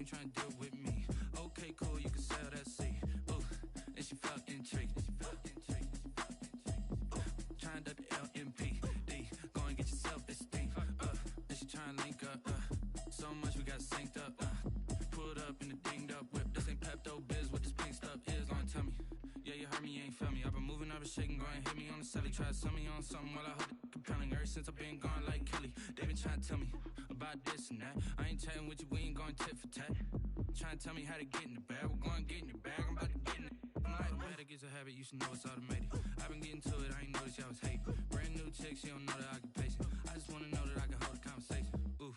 ain't trying to deal with me. Okay, cool, you can sell that seat. Ooh, and she felt intrigued. Trying to the LMPD. Go and get your self-esteem. And she trying to link up. So much we got synced up. Pulled up in the dinged up whip. This ain't Pepto-Biz, what this pink stuff is. Don't tell me. Yeah, you heard me, you ain't feel me. I've been moving, I've been shaking, go and hit me on the celly. Try to sell me on something while I hold it compelling. Ever since I've been gone like Kelly, they been trying to tell me about this and that. I ain't chatting with you, we ain't going tit for tat. Trying to tell me how to get in the bag, we're going to get in the bag, I'm about to get in it. I'm like, better get a habit, you should know it's automated. I've been getting to it, I ain't noticed y'all was hating. Brand new chick, she don't know the occupation. I just wanna know that I can hold a conversation. Oof,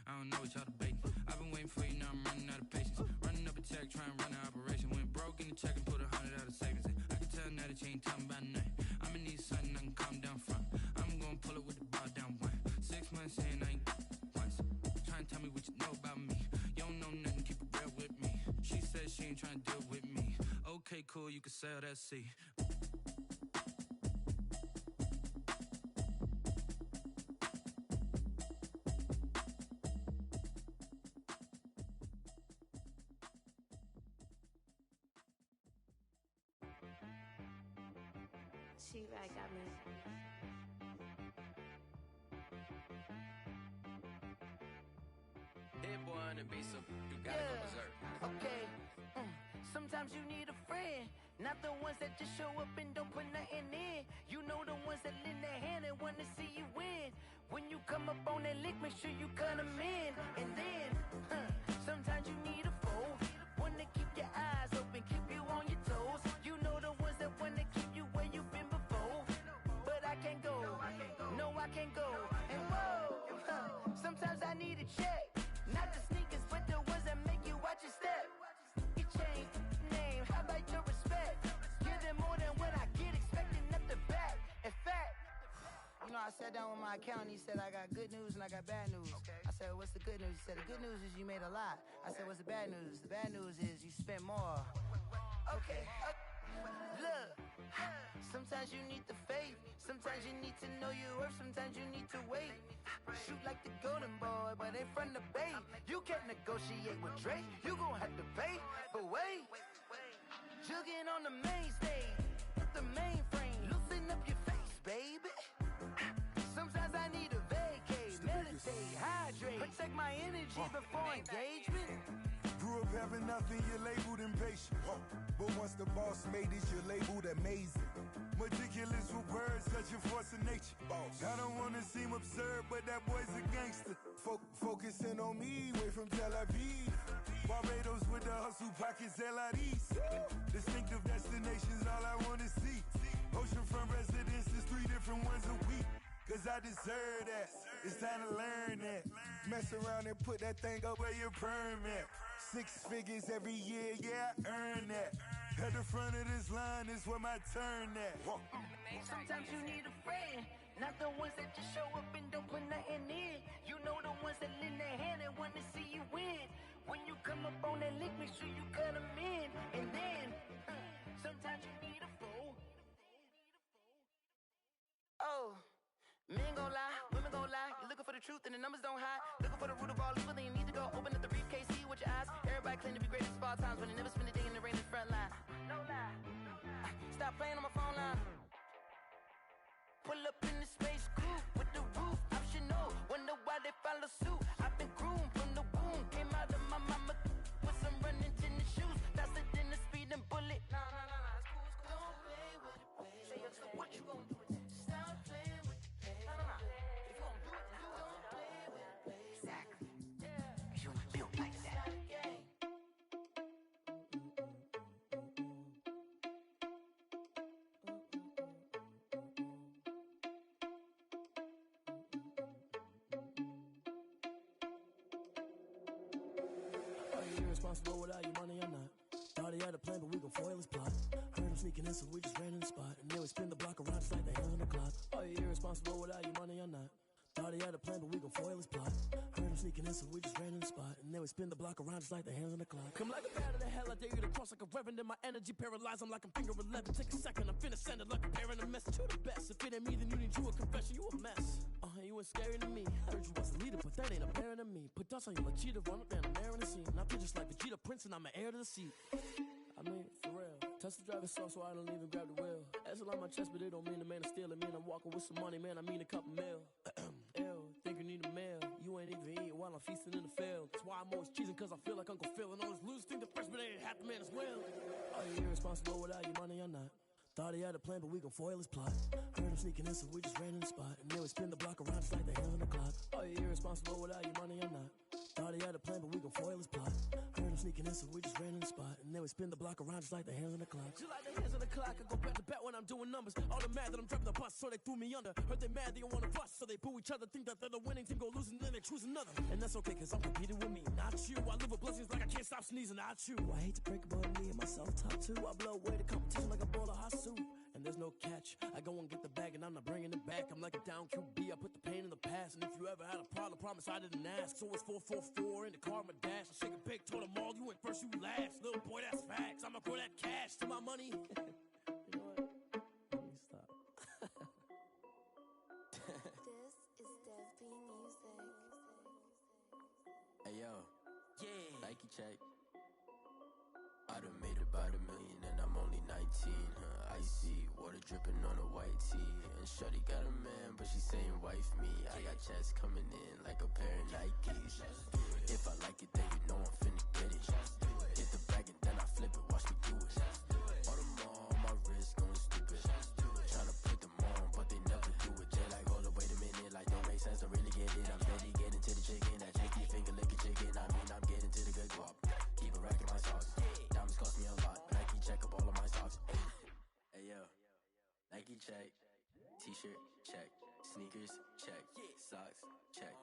I don't know what y'all debating. I've been waiting for you, now I'm running out of patience. Running up a check, trying to run an operation. Went broke in the check and put 100 out of savings in. I can tell now that you ain't talking about nothing. I'ma need something I can calm down from. I'm gonna pull it with the bar down one. 6 months in, I ain't once. Trying to tell me what you know about me. You don't know nothing, keep it real with me. She said she ain't trying to deal with me. Okay, cool, you can sell that seat. She right got me. Hit boy on the beat, so you gotta go berserk. Okay. Sometimes you need a friend, not the ones that just show up and don't put nothing in. You know the ones that lend their hand and wanna see you win. When you come up on that lick, make sure you cut them in. And then, sometimes you need a foe, one to keep your eyes open, keep you on your toes. You know the ones that wanna keep you where you've been before. But I can't go, no I can't go. And whoa, sometimes I need a check. Not the sneakers, but the ones that make you watch your step. You change name, how about your respect? Give them more than what I get, expecting nothing back. In fact, you know, I sat down with my accountant, he said, I got good news and I got bad news. I said, what's the good news? He said, the good news is you made a lot. I said, what's the bad news? The bad news is you spent more. Okay, look, sometimes you need the faith, sometimes you need to know your worth, sometimes you need to wait. Shoot like the golden boy, but in front of the bay. You can't negotiate with Drake, you gon' have to pay. But wait, jugging on the main stage, the mainframe, loosen up your face, baby. Sometimes I need a vacate, meditate, hydrate, protect my energy before engagement. Grew up having nothing, you're labeled impatient. But once the boss made it, you're labeled amazing. Meticulous with words, such a force of nature. I don't wanna seem absurd, but that boy's a gangster. Focusing on me, way from Tel Aviv. Barbados with the hustle, pockets LIDs. Distinctive destinations, all I wanna see. Oceanfront residences, 3 different ones a week. Cause I deserve that, it's time to learn that. Mess around and put that thing up where your permit. 6 figures every year, yeah, I earn that. At the front of this line is where my turn at. Sometimes you need a friend, not the ones that just show up and don't put nothing in. You know the ones that lend their hand and wanna see you win. When you come up on that lick, make sure you cut them in. And then, sometimes you need a foe. Oh. Men gon' lie, women gon' lie. You're looking for the truth and the numbers don't hide. Looking for the root of all evil, then you need to go open up the briefcase, see with your eyes. Everybody claim to be greatest of all times, but they never spend a day in the rain in the front line. No lie. Stop playing on my phone line. Pull up in the space coupe with the roof optional. Wonder why they follow suit. I've been groomed from the womb, came out of my mama with some running tennis shoes, faster than the speeding bullet. Nah, it's cool, it's cool. Don't play with it, baby. Say so what you gon' do with it? Stop playing with it. If you gon' do it, then don't play with it, baby. Exactly. Yeah. Cause you ain't built like that. Are you irresponsible without your money or not? Thought he had a plan, but we gon' foil his plot. Heard him sneaking in, so we just ran in the spot. And then we spin the block around just like the hands on the clock. Are you irresponsible without your money or not? Thought he had a plan, but we gon' foil his plot. Heard him sneaking in, so we just ran in the spot. And then we spin the block around just like the hands on the clock. Come like a bat of the hell, I dare you to cross like a reverend. In my energy paralyzed, I'm like I'm finger 11. Take a second, I'm finna send it like a parent a message to the best. If it ain't me, then you need you a confession, you a mess. You was scary to me. Heard you was a leader, but that ain't apparent to me. Put dust on you like cheetah, run up down the air in the scene. I feel just like Vegeta Prince and I'm an heir to the seat. I mean, for real. Touch the driver's sauce so I don't even grab the wheel. That's on my chest, but it don't mean the man is stealing. Man, I'm walking with some money, man, I mean a couple mil. Ew, think you need a meal. You ain't even eating while I'm feasting in the field. That's why I'm always cheesing, cause I feel like Uncle Phil. And all this losers think the freshman ain't half the man as well. Are you irresponsible without your money or not? Thought he had a plan, but we gon' foil his plot. Heard him sneaking in, so we just ran in the spot. And then we spin the block around just like the hands on the clock. Are you irresponsible without your money or not? Thought he had a plan, but we gon' foil his plot. Heard him sneaking in, so we just ran in the spot. And then we spin the block around just like the hands on the clock. Just like the hands on the clock, I go back to back when I'm doing numbers. All the mad that I'm driving the bus, so they threw me under. Heard they mad, they don't wanna bust, so they boo each other. Think that they're the winning team, go losing, then they choose another. And that's okay, cause I'm competing with me, not you. I live with blessings like I can't stop sneezing, not you. I hate to break it, but me and myself top two. I blow away the competition like a bowl of hot soup. And there's no catch. I go and get the bag and I'm not bringing it back. I'm like a down QB, I put the pain in the past. And if you ever had a problem, promise I didn't ask. So it's 444 in the car, my dash. I shake a big, told them all, you went first, you last. Little boy, that's facts. I'ma grow that cash to my money. You know what? Let me stop. This is Dev B Music. Hey yo, yeah, Nike check. I done made about $1 million and I'm only 19. Icy water dripping on a white tee. And shorty got a man, but she saying wife me. I got checks coming in like a pair of Nikes. If I like it, then you know I'm finna get it. Hit the bag and then I flip it, watch me do it. All them on my wrist going stupid. Tryna put them on, but they never do it. Jay like, hold up, wait a minute, like don't make sense, don't really get it. I'm steady getting to the chicken, that chicky finger licking chicken. I mean, I'm getting to the good guap. Keep a rack in my socks. Diamonds cost me a lot. Nike check up all of my socks. Hey yo, Nike check. T-shirt check. Sneakers check. Socks check.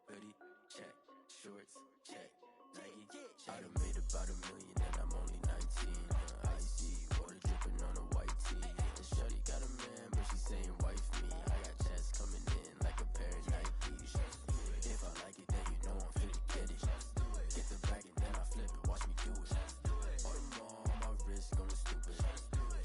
Hoodie check. Shorts check. Nike. I done made about $1 million and I'm only 19. Icy water dripping on a white tee. And shorty got a man, but she saying wife me. I got checks coming in like a pair of Nikes. If I like it, then you know I'm finna get it. Get the bag and then I flip it, watch me do it. All them on my wrist going stupid.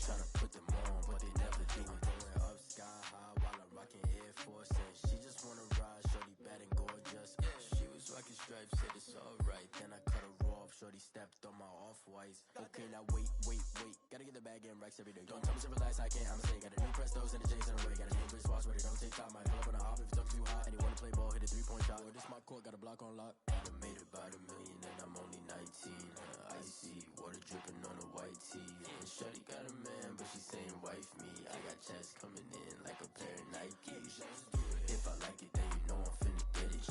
Tryna put them on, but they never do it. Going up sky high while I'm rocking Air Force. And she just wanna ride, shorty bad and gorgeous. She was rocking stripes, said it's alright. Then I cut her off, shorty stepped on my off-whites. Okay, now wait. Gotta get the bag and racks every day. Don't tell me to relax, I can't, I'ma say. Got a new Prestos and the J's in the way. Got a new wrist watch, but it don't take time. I pull up on a hop if it's up too hot. And you wanna play ball, hit a 3-point shot. Or this my court, got a block on lock. I done made about $1 million and I'm only 19. Icy water dripping on a white tee. And shorty got a man, but she saying wife me. I got checks coming in like a pair of Nikes. If I like it, then you know I'm finna get it.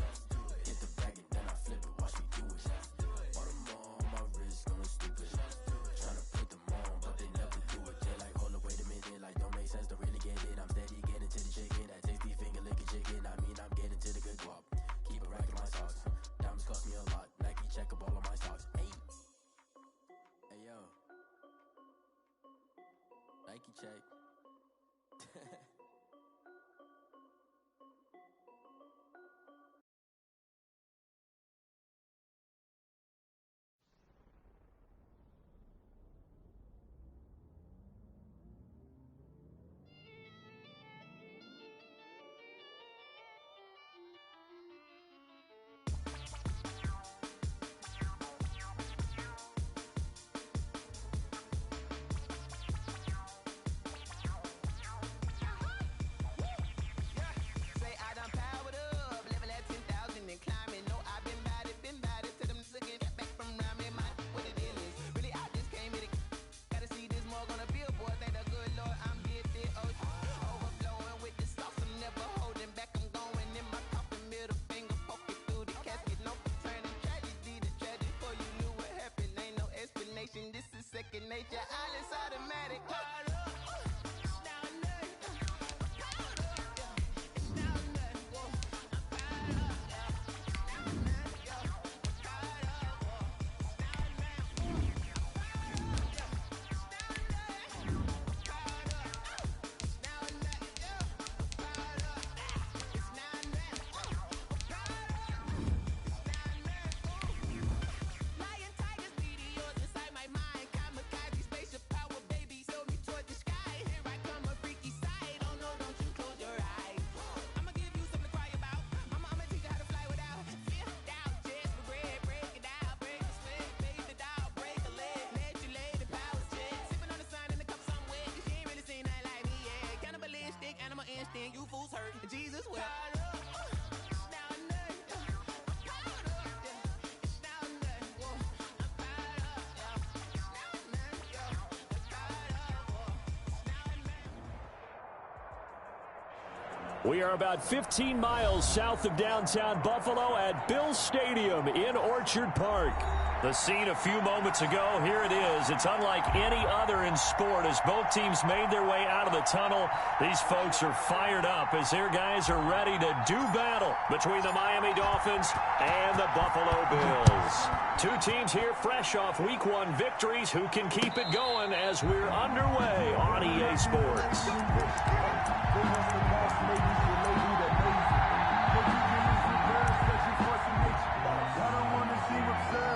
Hit the bag and then I flip it, watch me do it. All them on my wrist going stupid. Tryna put them on, but they never do it. They like, hold up, wait a minute, like don't make sense, don't really get it. I'm steady getting to the chicken, that tasty finger licking chicken. I mean, I'm getting to the good guap. Keep a rack in my socks. Diamonds cost me a lot. Nike check up all of my stocks. Hey yo, Nike check. Nature, all is automatic. Lion, tigers, meteors inside my mind. Kamikaze spaceship. souls hurt, and Jesus wept. We are about 15 miles south of downtown Buffalo at Bills Stadium in Orchard Park. The scene a few moments ago, here it is. It's unlike any other in sport as both teams made their way out of the tunnel. These folks are fired up as their guys are ready to do battle between the Miami Dolphins and the Buffalo Bills. Two teams here fresh off Week 1 victories who can keep it going as we're underway on EA Sports.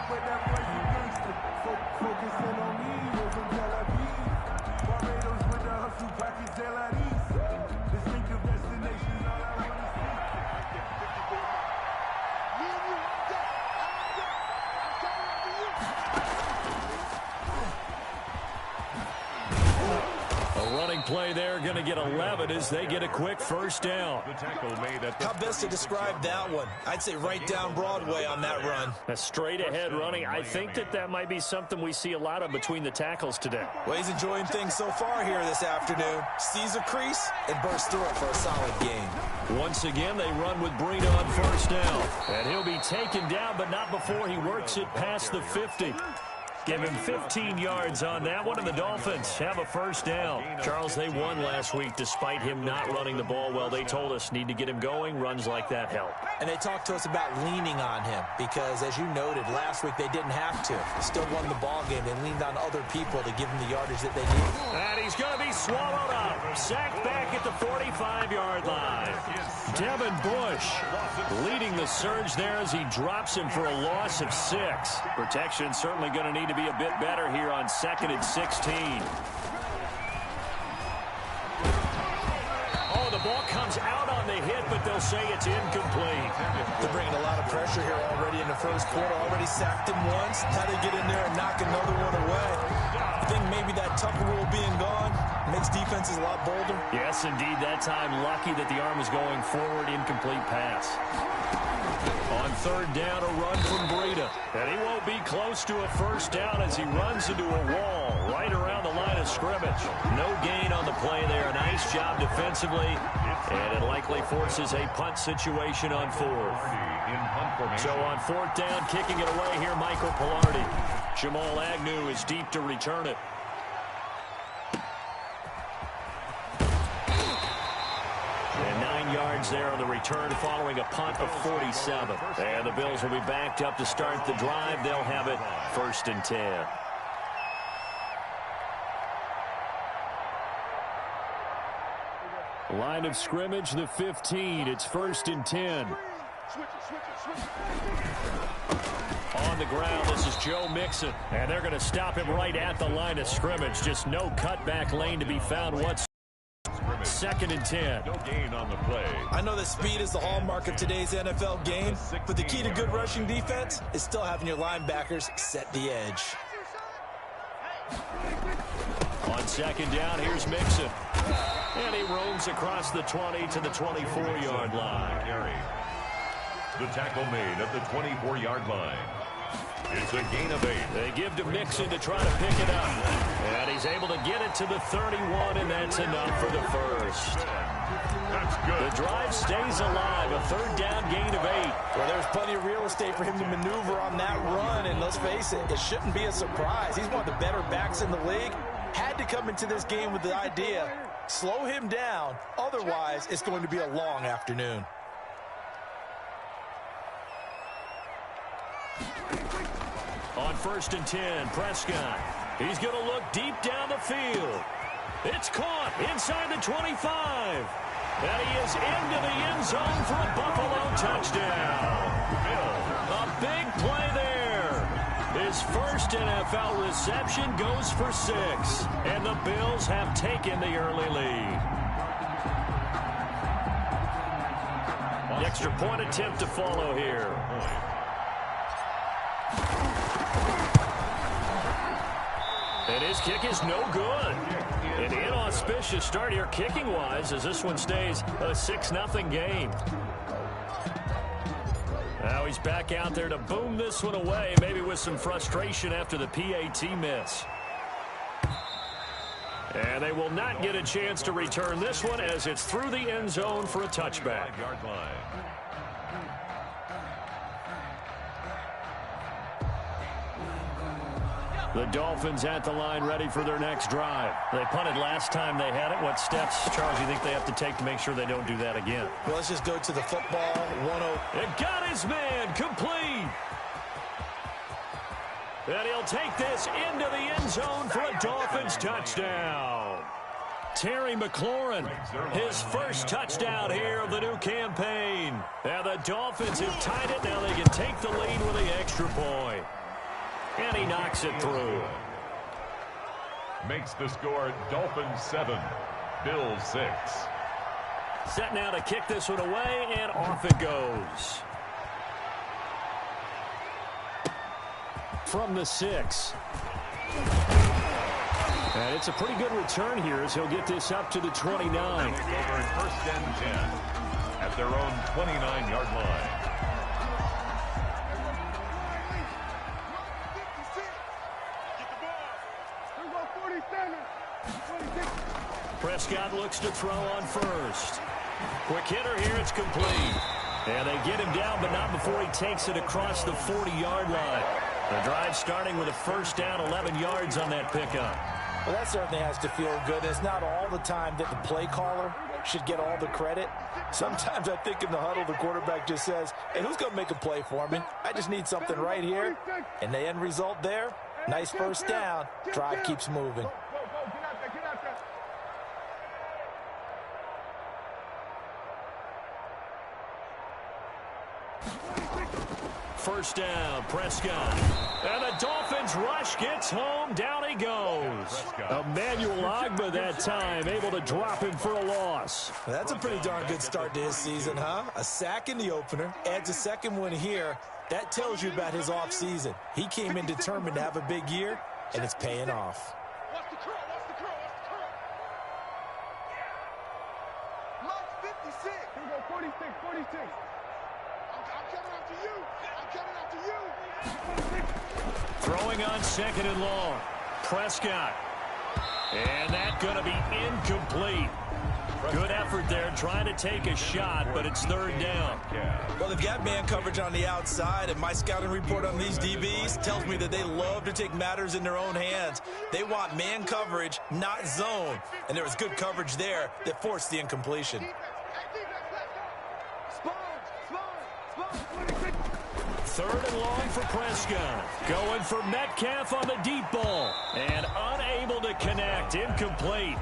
But that voice is gangster. Focusing on me, wasn't Tel Aviv. Barbados with the hustle pockets, LIDs. Distinctive destinations, all I want to see. A running play there, going to get 11 as they get a quick first down. How best to describe that one? I'd say right down Broadway on that run. A straight ahead running. I think that might be something we see a lot of between the tackles today. Well, he's enjoying things so far here this afternoon. Sees a crease and bursts through it for a solid gain. Once again, they run with Breida on first down. And he'll be taken down, but not before he works it past the 50. Give him 15 yards on that one, and the Dolphins have a first down. Charles, they won last week despite him not running the ball well. They told us need to get him going. Runs like that help. And they talked to us about leaning on him because, as you noted, last week they didn't have to. Still won the ball game. They leaned on other people to give him the yardage that they need. And he's going to be swallowed up. Sacked back at the 45-yard line. Devin Bush leading the surge there as he drops him for a loss of 6. Protection certainly going to need to be a bit better here on 2nd and 16. Oh, the ball comes out on the hit, but they'll say it's incomplete. They're bringing a lot of pressure here already in the first quarter. Already sacked him once. How to get in there and knock another one away. I think maybe that Tucker rule being gone makes defenses a lot bolder. Yes, indeed. That time, lucky that the arm was going forward. Incomplete pass. On third down, a run from Breida. And he won't be close to a first down as he runs into a wall right around the line of scrimmage. No gain on the play there. Nice job defensively. And it likely forces a punt situation on fourth. So on fourth down, kicking it away here, Michael Pilardi. Jamal Agnew is deep to return it. And 9 yards there on the return following a punt of 47. And the Bills will be backed up to start the drive. They'll have it 1st and 10. Line of scrimmage, the 15. It's 1st and 10. On the ground, this is Joe Mixon. And they're going to stop him right at the line of scrimmage. Just no cutback lane to be found whatsoever. 2nd and 10. No gain on the play. I know that speed is the hallmark of today's NFL game, but the key to good rushing defense is still having your linebackers set the edge. On 2nd down, here's Mixon. And he roams across the 20 to the 24-yard line. The tackle made at the 24-yard line. It's a gain of 8. They give to Mixon to try to pick it up. And he's able to get it to the 31, and that's enough for the first. That's good. The drive stays alive. A 3rd down gain of 8. Well, there's plenty of real estate for him to maneuver on that run, and let's face it, it shouldn't be a surprise. He's one of the better backs in the league. Had to come into this game with the idea, slow him down. Otherwise, it's going to be a long afternoon. On 1st and 10, Prescott. He's going to look deep down the field. It's caught inside the 25. And he is into the end zone for a Buffalo touchdown. A big play there. His first NFL reception goes for 6. And the Bills have taken the early lead. The extra point attempt to follow here. And his kick is no good. And in on auspicious start here kicking-wise as this one stays a 6-0 game. Now he's back out there to boom this one away, maybe with some frustration after the PAT miss. And they will not get a chance to return this one as it's through the end zone for a touchback. 5-yard line. The Dolphins at the line ready for their next drive. They punted last time they had it. What steps, Charles, you think they have to take to make sure they don't do that again? Well, let's just go to the football. 1-0. It got his man complete. And he'll take this into the end zone for a Dolphins touchdown. Terry McLaurin, his first touchdown here of the new campaign. And the Dolphins have tied it. Now they can take the lead with the extra point. And he knocks it through. Makes the score Dolphins 7, Bills 6. Set now to kick this one away, and off it goes. From the 6. And it's a pretty good return here as he'll get this up to the 29. Over first and 10 at their own 29-yard line. Prescott looks to throw on first. Quick hitter here, it's complete. And they get him down, but not before he takes it across the 40-yard line. The drive starting with a first down, 11 yards on that pickup. Well, that certainly has to feel good. It's not all the time that the play caller should get all the credit. Sometimes I think in the huddle, the quarterback just says, hey, who's going to make a play for me? I just need something right here. And the end result there, nice first down. Drive keeps moving. First down, Prescott. And the Dolphins rush gets home. Down he goes. Emmanuel Ogbah that time, able to drop him for a loss. That's a pretty darn good start to his season, huh? A sack in the opener, adds a second one here. That tells you about his offseason. He came in determined to have a big year, and it's paying off. What's the curl? What's the curl? What's the curl? Mark 56. Here we go, 46, 46. I'm coming after you. I'm coming after you. Throwing on second and long. Prescott. And that's going to be incomplete. Good effort there trying to take a shot, but it's third down. Well, they've got man coverage on the outside, and my scouting report on these DBs tells me that they love to take matters in their own hands. They want man coverage, not zone. And there was good coverage there that forced the incompletion. Third and long for Prescott. Going for Metcalf on the deep ball. And unable to connect. Incomplete.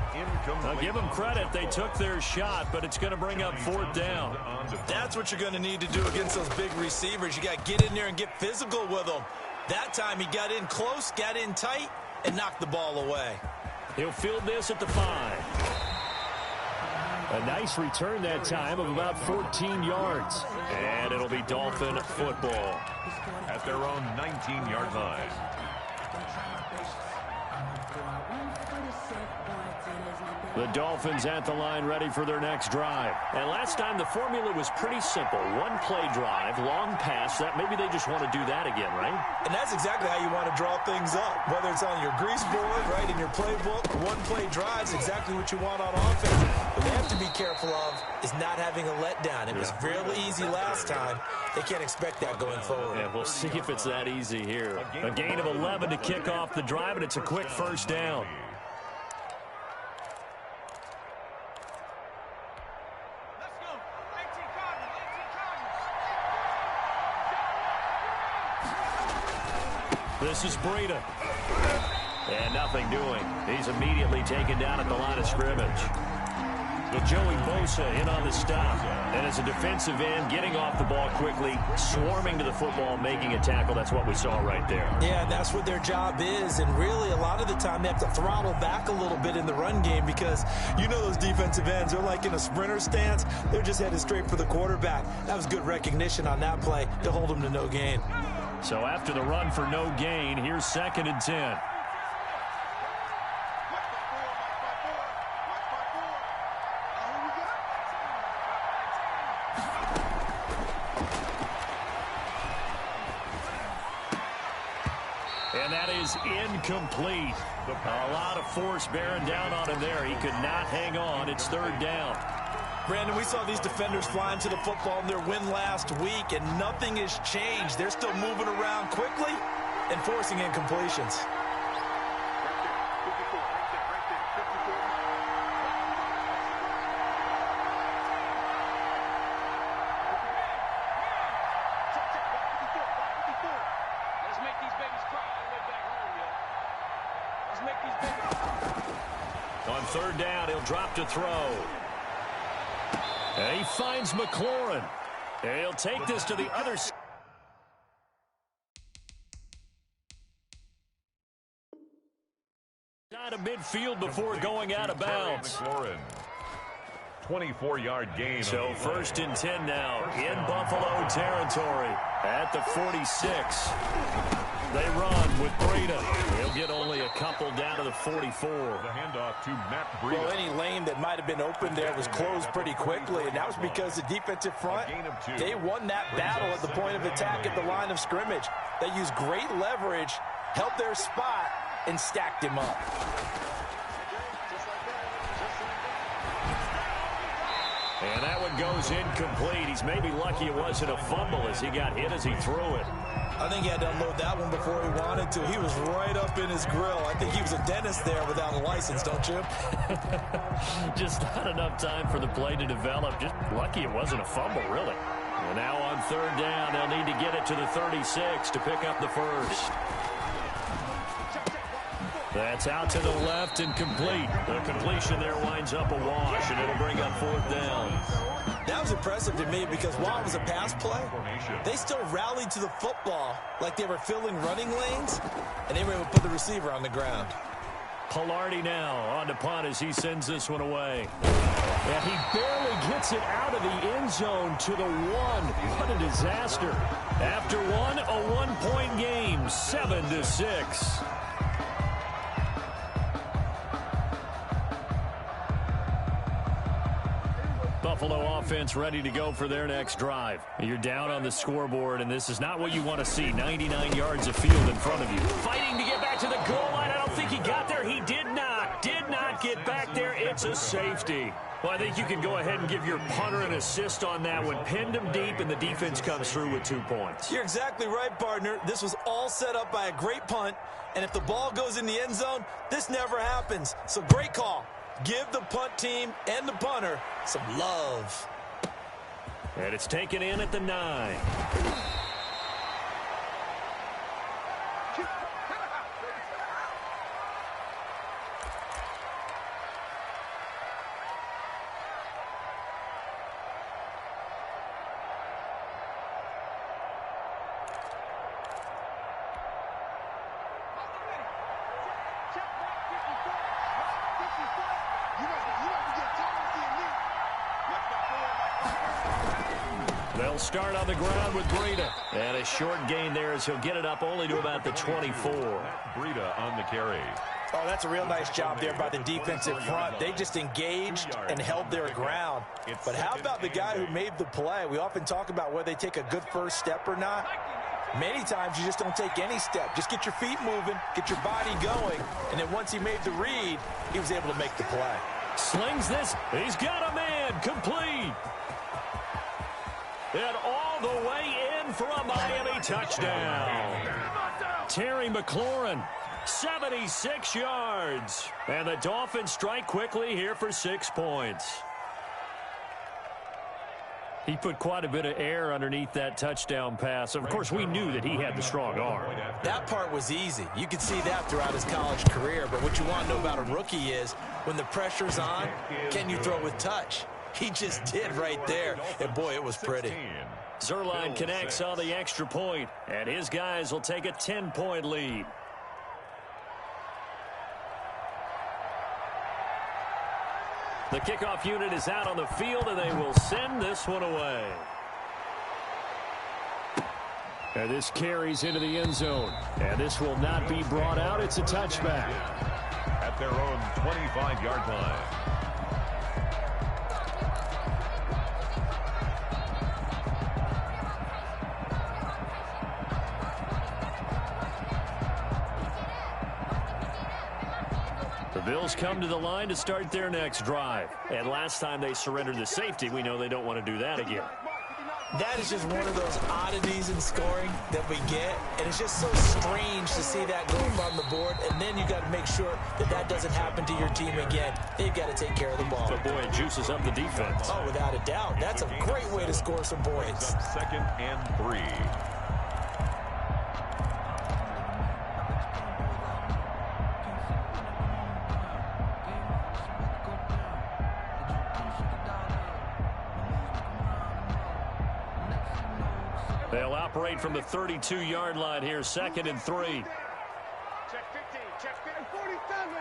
Now give them credit. They took their shot, but it's going to bring up fourth down. That's what you're going to need to do against those big receivers. You got to get in there and get physical with them. That time he got in close, got in tight, and knocked the ball away. He'll field this at the 5. A nice return that time of about 14 yards. And it'll be Dolphin football at their own 19-yard line. The Dolphins at the line ready for their next drive. And last time the formula was pretty simple. One play drive, long pass. That maybe they just want to do that again, right? And that's exactly how you want to draw things up. Whether it's on your grease board, right, in your playbook, one play drive is exactly what you want on offense. What they have to be careful of is not having a letdown. It was real easy last time. They can't expect that going forward. Yeah, we'll see if it's that easy here. A gain of 11 to kick off the drive, and it's a quick first down. This is Breida. And nothing doing. He's immediately taken down at the line of scrimmage. With Joey Bosa in on the stop. And as a defensive end, getting off the ball quickly, swarming to the football, making a tackle. That's what we saw right there. Yeah, and that's what their job is. And really, a lot of the time, they have to throttle back a little bit in the run game because you know those defensive ends, they're like in a sprinter stance. They're just headed straight for the quarterback. That was good recognition on that play to hold them to no gain. So after the run for no gain, here's 2nd and 10. is incomplete. A lot of force bearing down on him there. He could not hang on. It's third down. Brandon, we saw these defenders flying to the football in their win last week, and nothing has changed. They're still moving around quickly and forcing incompletions. On third down, he'll drop to throw. And he finds McLaurin. And he'll take this to the other side. Out of midfield before going out of bounds. 24-yard gain. So first and 10 now in Buffalo territory at the 46. They run with Breida. He'll get only a couple down to the 44. The handoff to Matt Breida. Well, any lane that might have been open there was closed pretty quickly, and that was because the defensive front, they won that battle at the point of attack at the line of scrimmage. They used great leverage, held their spot, and stacked him up. And that one goes incomplete. He's maybe lucky it wasn't a fumble as he got hit as he threw it. I think he had to unload that one before he wanted to. He was right up in his grill. I think he was a dentist there without a license, don't you? Just not enough time for the play to develop. Just lucky it wasn't a fumble, really. And now on third down, they'll need to get it to the 36 to pick up the first. That's out to the left and complete. The completion there winds up a wash, and it'll bring up fourth down. That was impressive to me because while it was a pass play, they still rallied to the football like they were filling running lanes, and they were able to put the receiver on the ground. Pilardi now on to punt as he sends this one away. And he barely gets it out of the end zone to the one. What a disaster. After one, a one-point game, 7-6. Buffalo offense ready to go for their next drive. You're down on the scoreboard, and this is not what you want to see. 99 yards of field in front of you. Fighting to get back to the goal line. I don't think he got there. He did not get back there. It's a safety. Well, I think you can go ahead and give your punter an assist on that one. Pinned him deep, and the defense comes through with 2 points. You're exactly right, partner. This was all set up by a great punt, and if the ball goes in the end zone, this never happens. So great call. Give the punt team and the punter some love. And it's taken in at the 9. They'll start on the ground with Breida. And a short gain there as he'll get it up only to about the 24. Breida on the carry. Oh, that's a real nice job there by the defensive front. They just engaged and held their ground. But how about the guy who made the play? We often talk about whether they take a good first step or not. Many times you just don't take any step. Just get your feet moving, get your body going, and then once he made the read, he was able to make the play. Slings this. He's got a man. Complete. And all the way in for a Miami touchdown. Terry McLaurin, 76 yards. And the Dolphins strike quickly here for 6 points. He put quite a bit of air underneath that touchdown pass. Of course, we knew that he had the strong arm. That part was easy. You could see that throughout his college career. But what you want to know about a rookie is when the pressure's on, can you throw with touch? He just did right there. And, boy, it was pretty. Zerline connects on the extra point, and his guys will take a 10-point lead. The kickoff unit is out on the field, and they will send this one away. And this carries into the end zone. And this will not be brought out. It's a touchback. At their own 25-yard line. Bills come to the line to start their next drive. And last time they surrendered the safety, we know they don't want to do that again. That is just one of those oddities in scoring that we get, and it's just so strange to see that go up on the board, and then you got to make sure that that doesn't happen to your team again. They've got to take care of the ball. But, boy, it juices up the defense. Oh, without a doubt. That's a great way to score some points. 2nd and 3. They'll operate from the 32-yard line here, 2nd and 3. Check 15, check 47.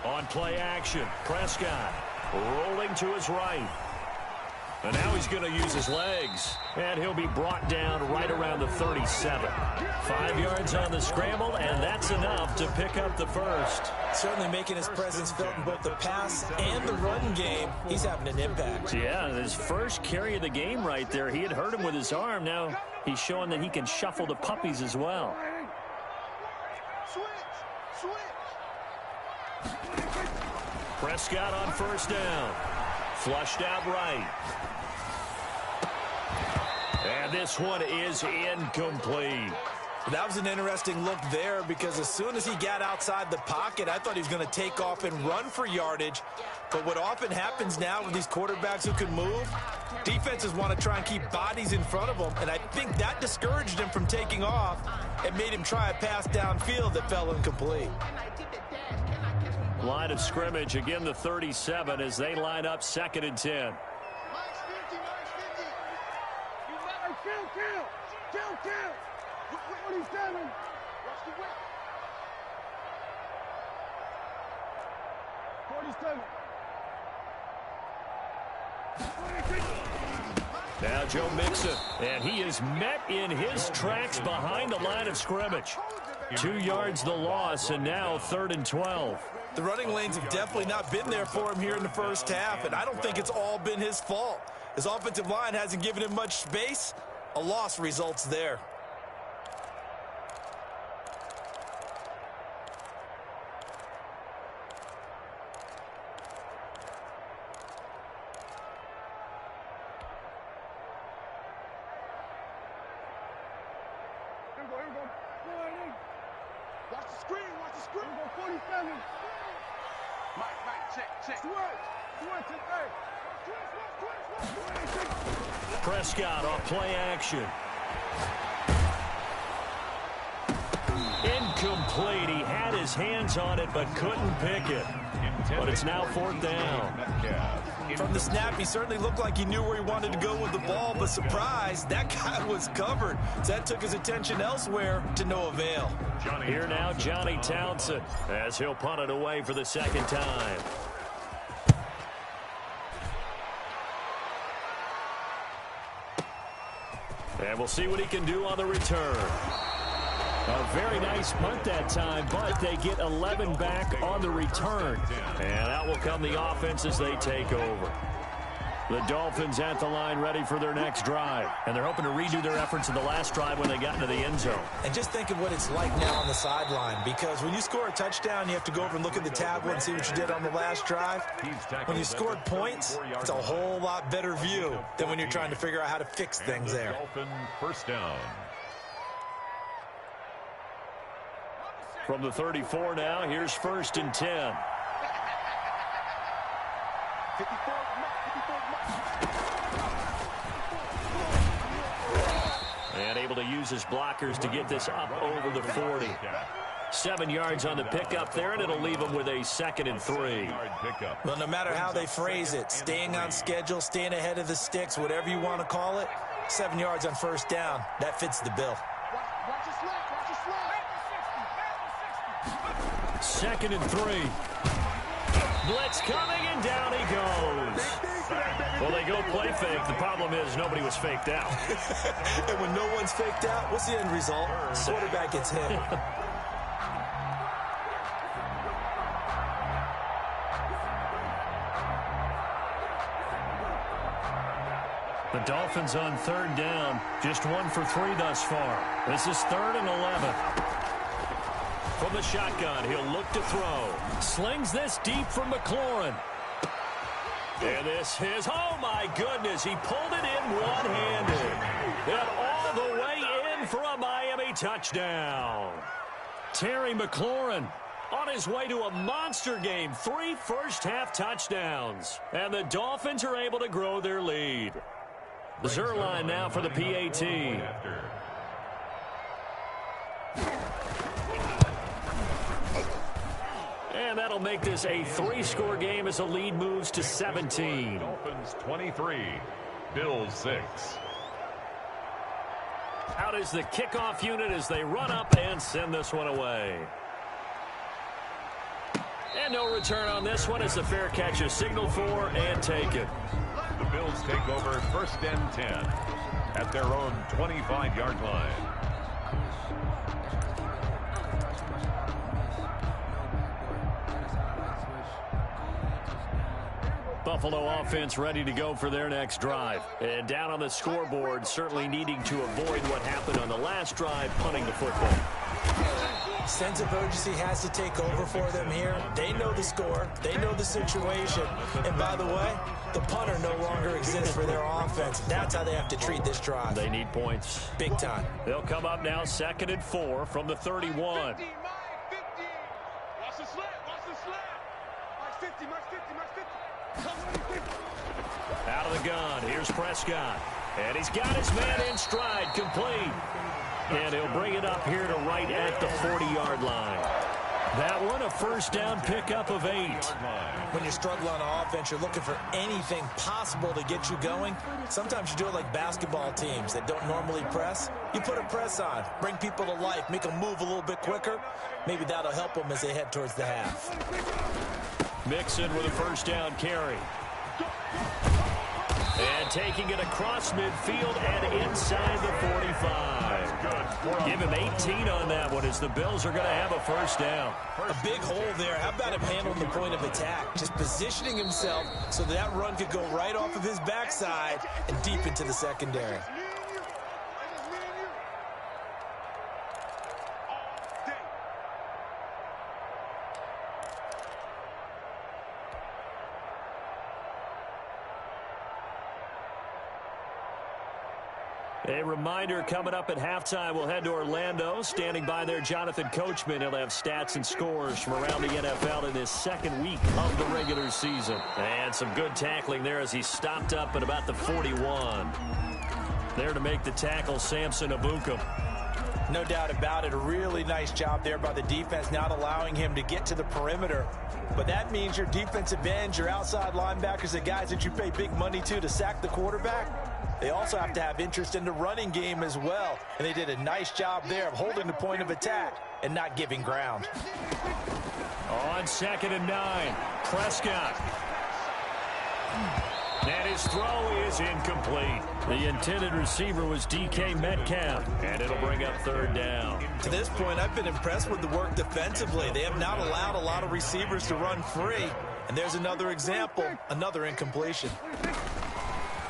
On play action, Prescott rolling to his right. And now he's going to use his legs. And he'll be brought down right around the 37. 5 yards on the scramble, and that's enough to pick up the first. Certainly making his presence felt in both the pass and the run game. He's having an impact. Yeah, his first carry of the game right there. He had hurt him with his arm. Now he's showing that he can shuffle the puppies as well. Prescott on first down. Flushed out right. And this one is incomplete. That was an interesting look there because as soon as he got outside the pocket, I thought he was going to take off and run for yardage. But what often happens now with these quarterbacks who can move, defenses want to try and keep bodies in front of them, and I think that discouraged him from taking off and made him try a pass downfield that fell incomplete. Line of scrimmage, again the 37 as they line up 2nd and 10. Kill. Kill. 47. Watch the whip. 47. Now Joe Mixon, and he is met in his tracks behind the line of scrimmage. 2 yards the loss, and now 3rd and 12. The running lanes have definitely not been there for him here in the first half, and I don't think it's all been his fault. His offensive line hasn't given him much space. A loss results there. Here we go. Watch the screen. 47. Mike, check. Switch, Prescott off play action. Incomplete. He had his hands on it but couldn't pick it. But it's now 4th down. From the snap, he certainly looked like he knew where he wanted to go with the ball, but surprise, that guy was covered. So that took his attention elsewhere to no avail. Here now, Johnny Townsend, as he'll punt it away for the 2nd time. And we'll see what he can do on the return. A very nice punt that time, but they get 11 back on the return. And out will come the offense as they take over. The Dolphins at the line ready for their next drive. And they're hoping to redo their efforts in the last drive when they got into the end zone. And just think of what it's like now on the sideline, because when you score a touchdown, you have to go over and look at the tablet and see what you did on the last drive. When you scored points, it's a whole lot better view than when you're trying to figure out how to fix things there. Dolphin first down. From the 34 now, here's 1st and 10. 54. And able to use his blockers to get this up over the 40. 7 yards on the pickup there, and it'll leave him with a 2nd and 3. Well, no matter how they phrase it, staying on schedule, staying ahead of the sticks, whatever you want to call it, 7 yards on first down, that fits the bill. Watch your slap. 2nd and 3. Blitz coming, and down he goes. Well, they go play fake. The problem is nobody was faked out. And when no one's faked out, what's the end result? Quarterback gets hit. The Dolphins on 3rd down. Just 1 for 3 thus far. This is 3rd and 11. From the shotgun. He'll look to throw. Slings this deep from McLaurin. And this is, oh my goodness, he pulled it in one-handed. And all the way in for a Miami touchdown. Terry McLaurin on his way to a monster game. 3 first-half touchdowns. And the Dolphins are able to grow their lead. The Zerline now for the PAT. And that'll make this a 3-score game as the lead moves to 17. Dolphins 23, Bills 6. Out is the kickoff unit as they run up and send this one away. And no return on this one as the fair catch is signaled for and taken. The Bills take over 1st and 10 at their own 25-yard line. Buffalo offense ready to go for their next drive. And down on the scoreboard, certainly needing to avoid what happened on the last drive, punting the football. Sense of urgency has to take over for them here. They know the score. They know the situation. And by the way, the punter no longer exists for their offense. That's how they have to treat this drive. They need points. Big time. They'll come up now 2nd and 4 from the 31. 50, Mike 50. Watch the slant. Watch the slant. Mike 50, Mike 50, Mike 50. Out of the gun, here's Prescott. And he's got his man in stride, complete. And he'll bring it up here to right at the 40-yard line. That one, a first down pickup of 8. When you're struggling on offense, you're looking for anything possible to get you going. Sometimes you do it like basketball teams that don't normally press. You put a press on, bring people to life, make them move a little bit quicker. Maybe that'll help them as they head towards the half. Mixon with a first down carry. And taking it across midfield and inside the 45. Give him 18 on that one as the Bills are going to have a first down. A big hole there. How about him handling the point of attack? Just positioning himself so that run could go right off of his backside and deep into the secondary. A reminder coming up at halftime, we'll head to Orlando. Standing by there, Jonathan Coachman. He'll have stats and scores from around the NFL in this 2nd week of the regular season. And some good tackling there as he stopped up at about the 41. There to make the tackle, Samson Abukum. No doubt about it. A really nice job there by the defense, not allowing him to get to the perimeter. But that means your defensive ends, your outside linebackers, the guys that you pay big money to sack the quarterback, they also have to have interest in the running game as well. And they did a nice job there of holding the point of attack and not giving ground. On 2nd and 9, Prescott. And his throw is incomplete. The intended receiver was DK Metcalf, and it'll bring up 3rd down. To this point, I've been impressed with the work defensively. They have not allowed a lot of receivers to run free. And there's another example, another incompletion.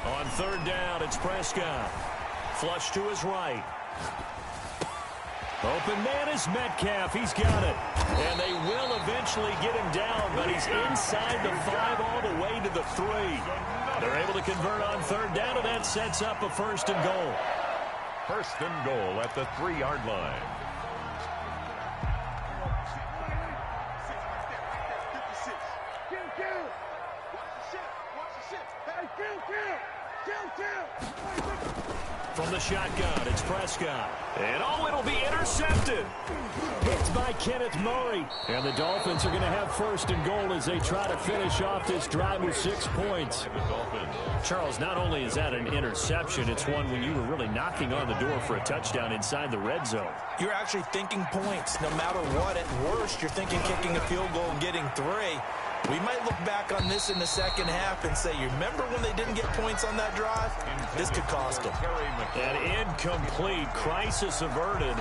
On 3rd down, it's Prescott. Flush to his right. Open man is Metcalf. He's got it. And they will eventually get him down, but he's inside the 5 all the way to the 3. They're able to convert on 3rd down, and that sets up a 1st and goal. 1st and goal at the 3-yard line. From the shotgun, it's Prescott. And it'll be intercepted. Hit by Kenneth Murray. And the Dolphins are going to have 1st and goal as they try to finish off this drive with 6 points. Charles, not only is that an interception, it's one when you were really knocking on the door for a touchdown inside the red zone. You're actually thinking points. No matter what, at worst, you're thinking kicking a field goal and getting 3. We might look back on this in the 2nd half and say, you remember when they didn't get points on that drive? This could cost them. An incomplete, crisis averted,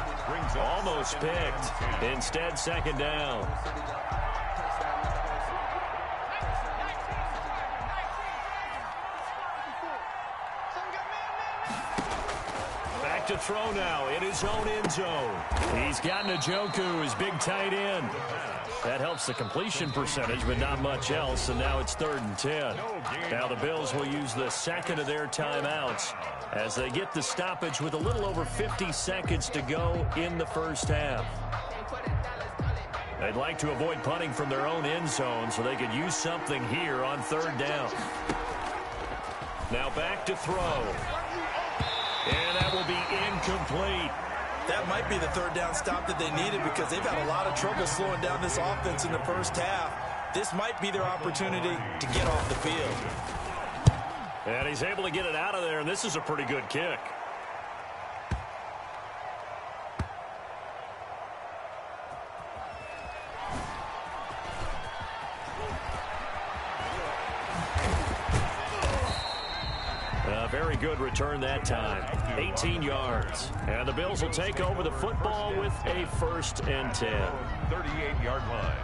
almost picked. Instead, 2nd down. back to throw now in his own end zone. He's got Njoku, his big tight end. That helps the completion percentage, but not much else, and now it's 3rd and 10. Now the Bills will use the second of their timeouts as they get the stoppage with a little over 50 seconds to go in the first half. They'd like to avoid punting from their own end zone so they could use something here on 3rd down. Now back to throw. And that will be incomplete. That might be the 3rd down stop that they needed because they've had a lot of trouble slowing down this offense in the first half. This might be their opportunity to get off the field. And he's able to get it out of there, and this is a pretty good kick. Very good return that time. 18 yards. And the Bills will take over the football with a 1st and 10. 38-yard line.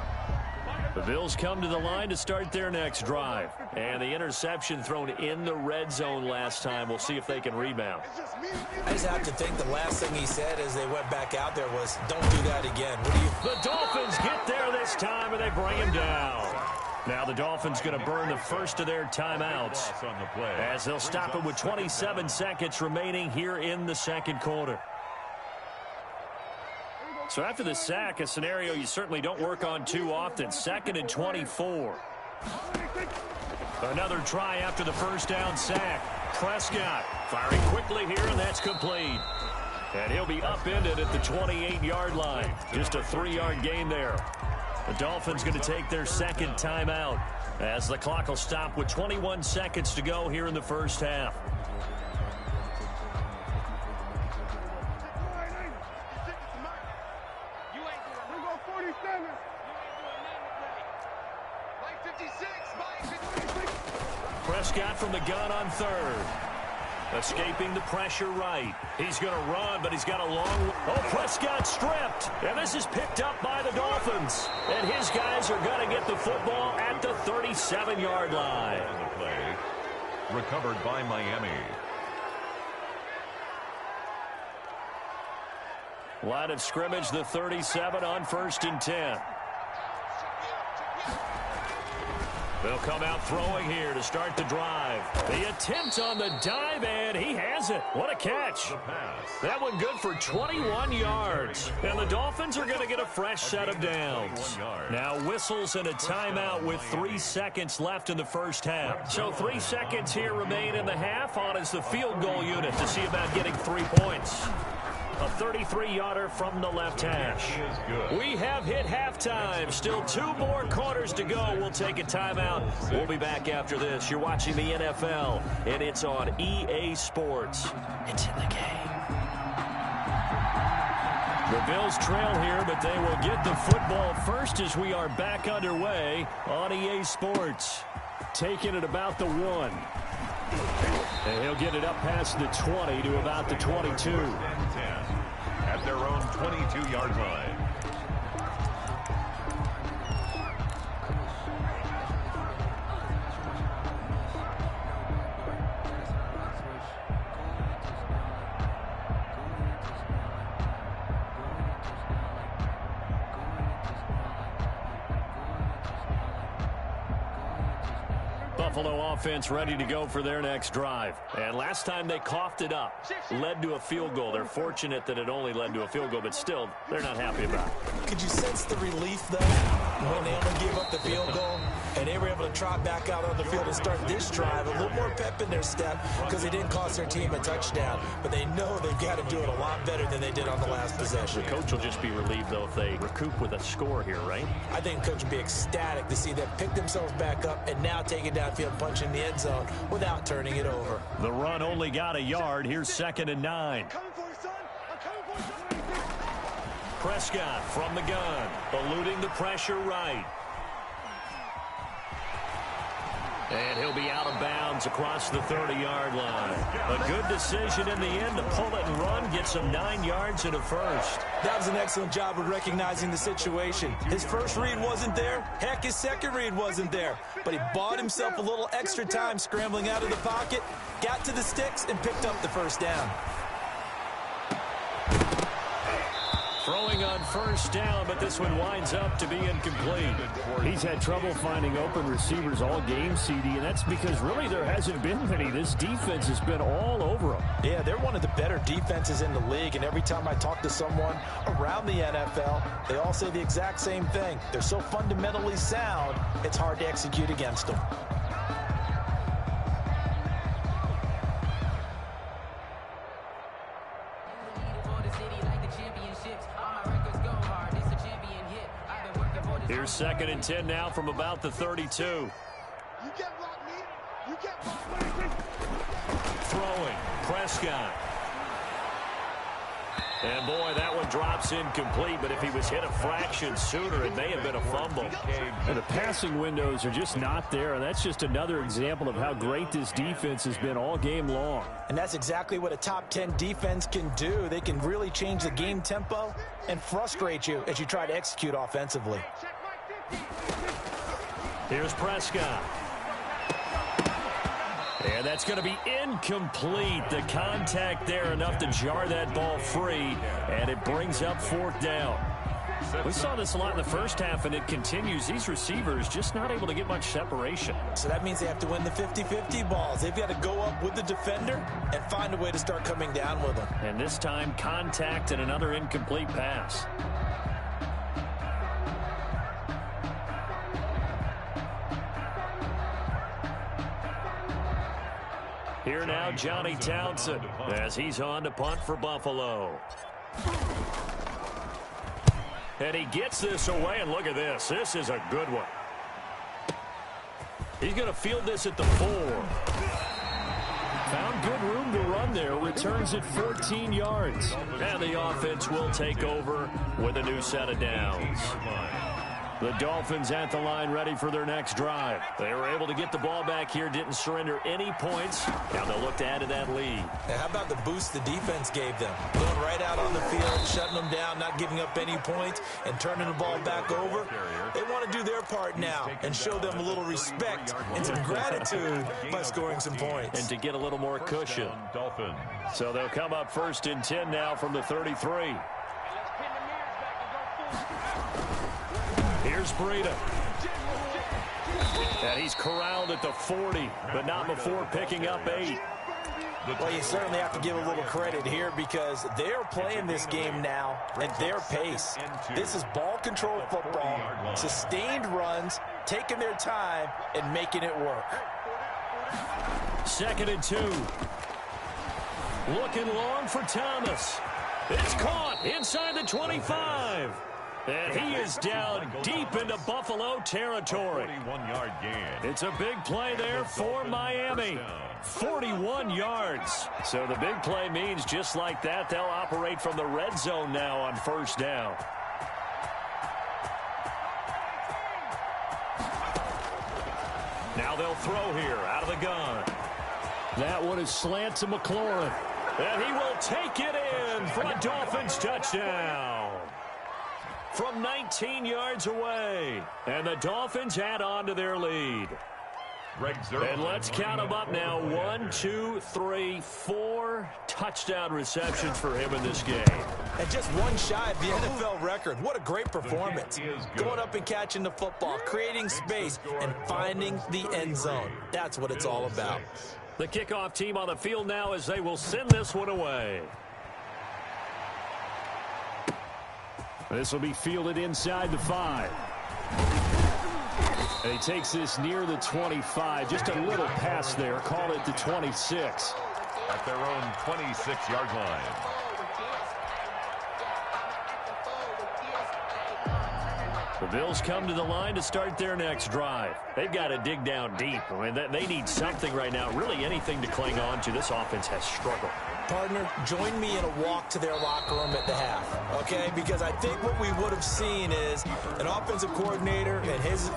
The Bills come to the line to start their next drive. And the interception thrown in the red zone last time. We'll see if they can rebound. I just have to think the last thing he said as they went back out there was, don't do that again. The Dolphins get there this time, and they bring him down. Now the Dolphins going to burn the first of their timeouts as they'll stop it with 27 seconds remaining here in the second quarter. So after the sack, a scenario you certainly don't work on too often. 2nd and 24. Another try after the first down sack. Prescott firing quickly here, and that's complete. And he'll be upended at the 28-yard line. Just a 3-yard gain there. The Dolphins going to take their second timeout as the clock will stop with 21 seconds to go here in the first half. Prescott from the gun on 3rd. Escaping the pressure right. He's going to run, but he's got a long... Oh, Prescott stripped. And this is picked up by the Dolphins. And his guys are going to get the football at the 37-yard line. The play recovered by Miami. Line of scrimmage, the 37 on 1st and 10. They'll come out throwing here to start the drive. The attempt on the dive, and he has it. What a catch. That one good for 21 yards. And the Dolphins are going to get a fresh set of downs. Now whistles and a timeout with 3 seconds left in the first half. So 3 seconds here remain in the half. On is the field goal unit to see about getting 3 points. A 33-yarder from the left hash. We have hit halftime. Still 2 more quarters to go. We'll take a timeout. We'll be back after this. You're watching the NFL, and it's on EA Sports. It's in the game. The Bills trail here, but they will get the football first as we are back underway on EA Sports. Taking it about the 1. And he'll get it up past the 20 to about the 22. At their own 22-yard line. Buffalo offense ready to go for their next drive. And last time they coughed it up, led to a field goal. They're fortunate that it only led to a field goal, but still, they're not happy about it. Could you sense the relief, though, when they only gave up the field goal and they were able to trot back out on the field and start this drive? A little more pep in their step because they didn't cost their team a touchdown, but they know they've got to do it a lot better than they did on the last possession. The coach will just be relieved, though, if they recoup with a score here, right? I think the coach will be ecstatic to see them pick themselves back up and now take it downfield, punch in the end zone without turning it over. The run only got a yard. Here's 2nd and 9. Prescott from the gun, eluding the pressure right. And he'll be out of bounds across the 30-yard line. A good decision in the end to pull it and run, get some 9 yards and a first. That was an excellent job of recognizing the situation. His first read wasn't there. Heck, his second read wasn't there. But he bought himself a little extra time scrambling out of the pocket, got to the sticks, and picked up the first down. Throwing on first down, but this one winds up to be incomplete. He's had trouble finding open receivers all game, CD, and that's because really there hasn't been many. This defense has been all over them. Yeah, they're one of the better defenses in the league, and every time I talk to someone around the NFL, they all say the exact same thing. They're so fundamentally sound, it's hard to execute against them. Here's 2nd and 10 now from about the 32. You can't block me. You can't block me. Throwing, Prescott. And boy, that one drops incomplete, but if he was hit a fraction sooner, it may have been a fumble. And the passing windows are just not there, and that's just another example of how great this defense has been all game long. And that's exactly what a top 10 defense can do. They can really change the game tempo and frustrate you as you try to execute offensively. Here's Prescott. And that's going to be incomplete. The contact there enough to jar that ball free, and it brings up 4th down. We saw this a lot in the first half, and it continues. These receivers just not able to get much separation. So that means they have to win the 50-50 balls. They've got to go up with the defender and find a way to start coming down with them. And this time, contact and another incomplete pass. Here now, Johnny Townsend, as he's on to punt for Buffalo. And he gets this away, and look at this. This is a good one. He's going to field this at the 4. Found good room to run there. Returns at 14 yards. And the offense will take over with a new set of downs. The Dolphins at the line ready for their next drive. They were able to get the ball back here, didn't surrender any points. Now they'll look to add to that lead. Now how about the boost the defense gave them? Going right out on the field, shutting them down, not giving up any points, and turning the ball back over. They want to do their part now and show them a little respect and some gratitude by scoring some points. And to get a little more cushion. So they'll come up 1st and 10 now from the 33. Here's Breida. And he's corralled at the 40, but not before picking up 8. Well, you certainly have to give a little credit here because they're playing this game now at their pace. This is ball control football, sustained runs, taking their time, and making it work. 2nd and 2. Looking long for Thomas. It's caught inside the 25. And he is down deep into Buffalo territory. 41-yard gain. It's a big play there for Miami. 41 yards. So the big play means just like that, they'll operate from the red zone now on 1st down. Now they'll throw here out of the gun. That one is slant to McLaurin. And he will take it in for a Dolphins touchdown. From 19 yards away. And the Dolphins add on to their lead. And let's count them up now. 1, 2, 3, 4 touchdown receptions for him in this game. And just one shy of the NFL record. What a great performance. Going up and catching the football, creating space, and finding the end zone. That's what it's all about. The kickoff team on the field now as they will send this one away. This will be fielded inside the 5. And he takes this near the 25. Just a little pass there. Call it the 26. At their own 26-yard line. The Bills come to the line to start their next drive. They've got to dig down deep. I mean, they need something right now, really anything to cling on to. This offense has struggled. Partner, join me in a walk to their locker room at the half, okay? Because I think what we would have seen is an offensive coordinator and his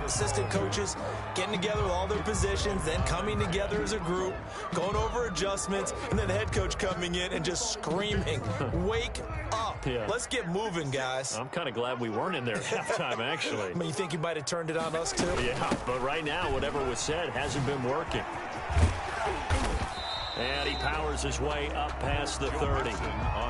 assistant coaches getting together with all their positions, then coming together as a group, going over adjustments, and then the head coach coming in and just screaming, wake up. Yeah. Let's get moving, guys. I'm kind of glad we weren't in there at halftime, actually. I mean, you think he might have turned it on us, too? Yeah, but right now, whatever was said hasn't been working. And he powers his way up past the 30.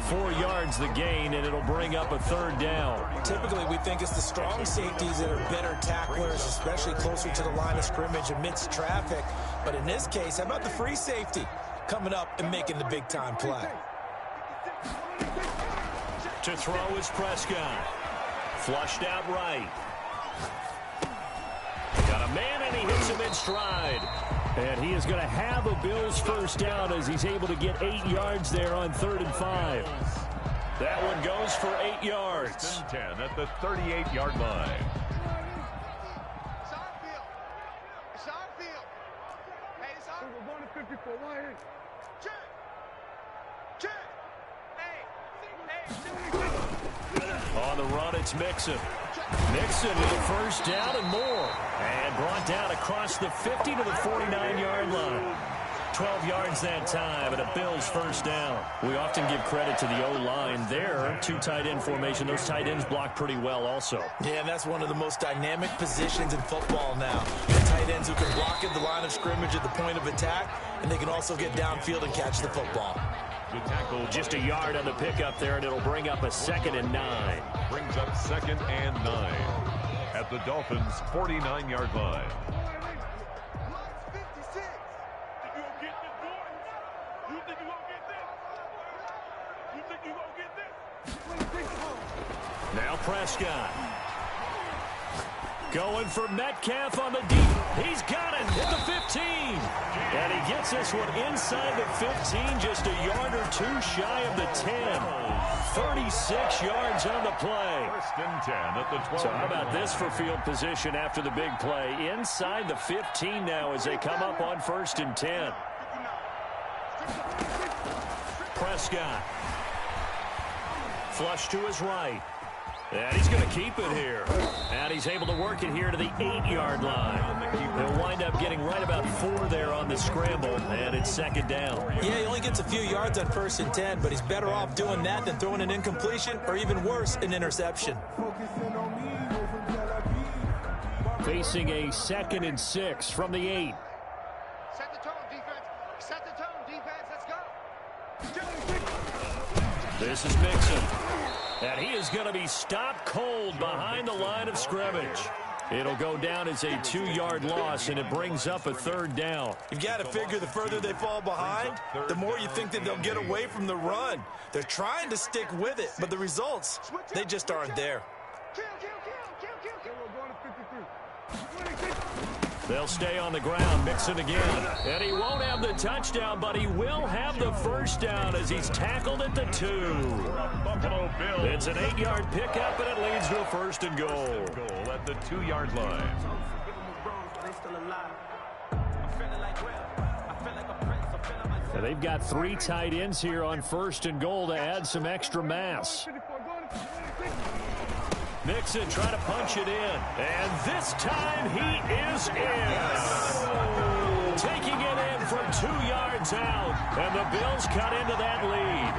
4 yards the gain, and it'll bring up a third down. Typically, we think it's the strong safeties that are better tacklers, especially closer to the line of scrimmage amidst traffic. But in this case, how about the free safety coming up and making the big-time play? To throw is Prescott. Flushed out right. Got a man, and he hits him in stride. And he is going to have a Bills first down as he's able to get 8 yards there on 3rd and 5. That one goes for 8 yards. 1st and 10 at the 38-yard line. It's our field. It's our field. Hey, it's our field. We're going to 54. Right here. Check. Check. Hey. On the run, it's Mixon. Mixon with a first down and more. And brought down across the 50 to the 49-yard line. 12 yards that time, and a Bills first down. We often give credit to the O-line there. 2 tight end formation. Those tight ends block pretty well also. Yeah, and that's one of the most dynamic positions in football now. The tight ends who can block at the line of scrimmage at the point of attack, and they can also get downfield and catch the football. The tackle just a yard on the pickup there, and it'll bring up a 2nd and 9. Brings up 2nd and 9 at the Dolphins' 49-yard line. Now Prescott. Going for Metcalf on the deep. He's got it at the 15. And he gets this one inside the 15, just a yard or 2 shy of the 10. 36 yards on the play. 1st and 10 at the 12. So how about this for field position after the big play? Inside the 15 now as they come up on 1st and 10. Prescott. Flush to his right. And he's going to keep it here. And he's able to work it here to the 8-yard line. He'll wind up getting right about 4 there on the scramble, and it's 2nd down. Yeah, he only gets a few yards on 1st and 10, but he's better off doing that than throwing an incompletion or even worse, an interception. Facing a 2nd and 6 from the 8. Set the tone, defense. Set the tone, defense. Let's go. This is Mixon. And he is going to be stopped cold behind the line of scrimmage. It'll go down as a 2-yard loss, and it brings up a 3rd down. You've got to figure the further they fall behind, the more you think that they'll get away from the run. They're trying to stick with it, but the results, they just aren't there. They'll stay on the ground, Mixon again. And he won't have the touchdown, but he will have the first down as he's tackled at the 2. It's an 8-yard pickup, and it leads to a 1st and goal. Goal at the 2-yard line. And they've got 3 tight ends here on 1st and goal to add some extra mass. Mixon trying to punch it in. And this time he is in. Taking it in from 2 yards out. And the Bills cut into that lead.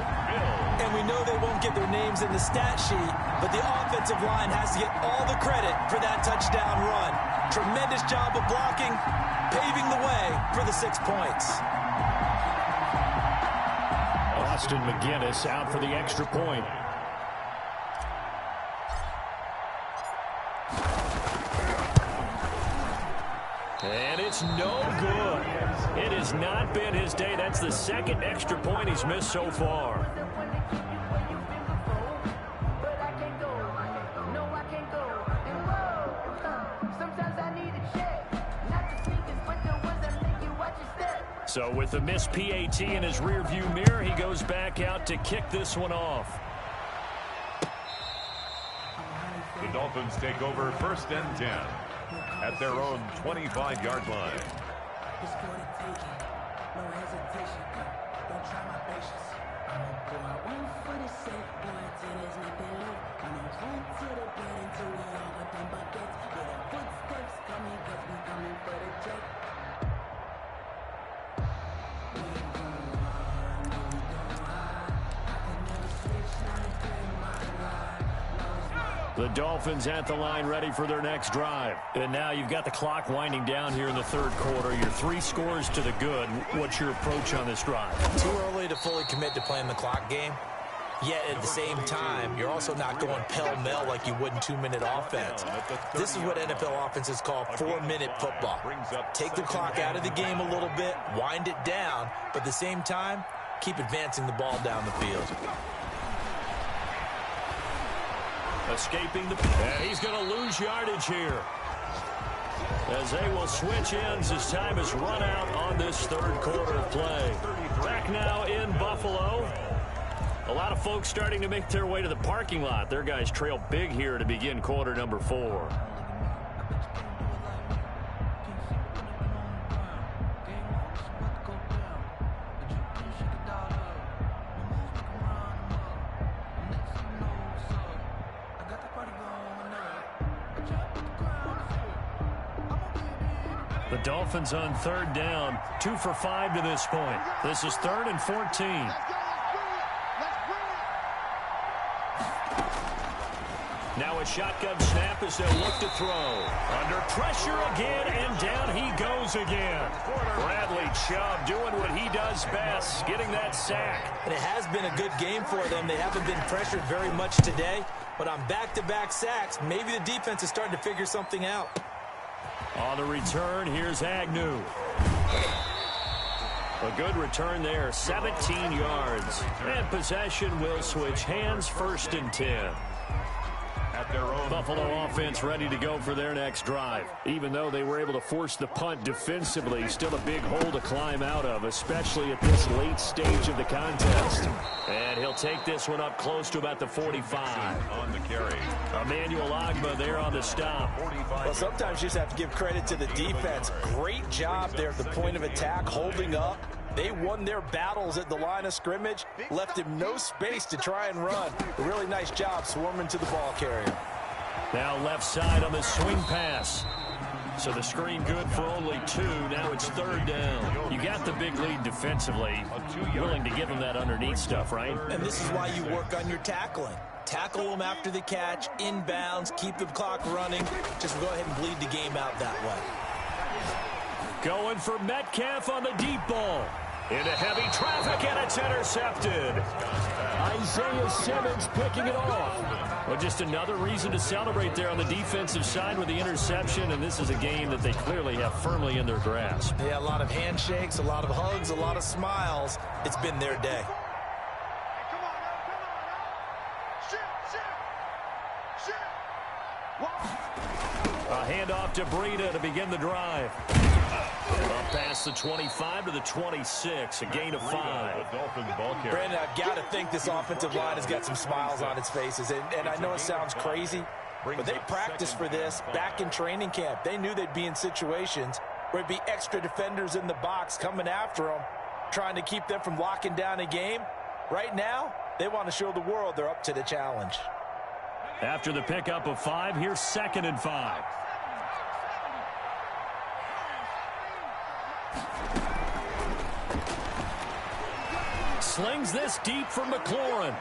And we know they won't get their names in the stat sheet, but the offensive line has to get all the credit for that touchdown run. Tremendous job of blocking, paving the way for the 6 points. Austin McGinnis out for the extra point. And it's no good. It has not been his day. That's the 2nd extra point he's missed so far. So with the missed PAT in his rearview mirror, he goes back out to kick this one off. The Dolphins take over 1st and 10 at their own 25-yard line. The Dolphins at the line ready for their next drive. And now you've got the clock winding down here in the third quarter. You're 3 scores to the good. What's your approach on this drive? Too early to fully commit to playing the clock game. Yet at the same time, you're also not going pell-mell like you would in 2-minute offense. This is what NFL offenses call 4-minute football. Take the clock out of the game a little bit, wind it down, but at the same time, keep advancing the ball down the field. Escaping the... And he's going to lose yardage here. As they will switch ends as time has run out on this third quarter of play. Back now in Buffalo. A lot of folks starting to make their way to the parking lot. Their guys trail big here to begin quarter number 4. The Dolphins on third down, 2 for 5 to this point. This is 3rd and 14. Now a shotgun snap as they'll look to throw. Under pressure again, and down he goes again. Bradley Chubb doing what he does best, getting that sack. And it has been a good game for them. They haven't been pressured very much today, but on back-to-back sacks, maybe the defense is starting to figure something out. On the return, here's Agnew. A good return there, 17 yards. And possession will switch hands, 1st and 10. At their own Buffalo offense ready to go for their next drive. Even though they were able to force the punt defensively, still a big hole to climb out of, especially at this late stage of the contest. And he'll take this one up close to about the 45. On the carry. Emmanuel Ogbah there on the stop. Well, sometimes you just have to give credit to the defense. Great job there at the point of attack, holding up. They won their battles at the line of scrimmage, left him no space to try and run. A really nice job swarming to the ball carrier. Now left side on the swing pass. So the screen good for only 2. Now it's 3rd down. You got the big lead defensively. Willing to give them that underneath stuff, right? And this is why you work on your tackling. Tackle them after the catch, inbounds, keep the clock running. Just go ahead and bleed the game out that way. Going for Metcalf on the deep ball. Into heavy traffic, and it's intercepted. Isaiah Simmons picking it off. Well, just another reason to celebrate there on the defensive side with the interception, and this is a game that they clearly have firmly in their grasp. Yeah, a lot of handshakes, a lot of hugs, a lot of smiles. It's been their day. A handoff to Breida to begin the drive. Up past the 25 to the 26, a gain of 5. Brandon, I've got to think this offensive line has got some smiles on its faces. And I know it sounds crazy, but they practiced for this back in training camp. They knew they'd be in situations where it'd be extra defenders in the box coming after them, trying to keep them from locking down a game. Right now, they want to show the world they're up to the challenge. After the pickup of 5, here's 2nd and 5. Slings this deep for McLaurin.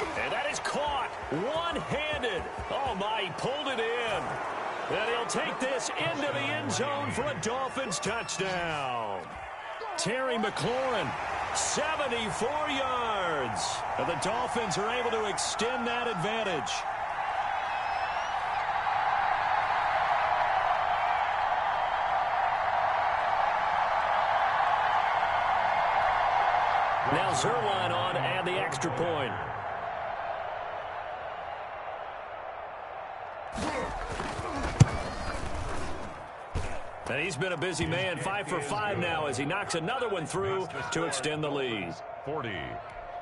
And that is caught one-handed. Oh, my, he pulled it in. And he'll take this into the end zone for a Dolphins touchdown. Terry McLaurin, 74 yards. And the Dolphins are able to extend that advantage. Now Zerline on and the extra point. And he's been a busy man, 5 for 5 now as he knocks another one through to extend the lead. 40,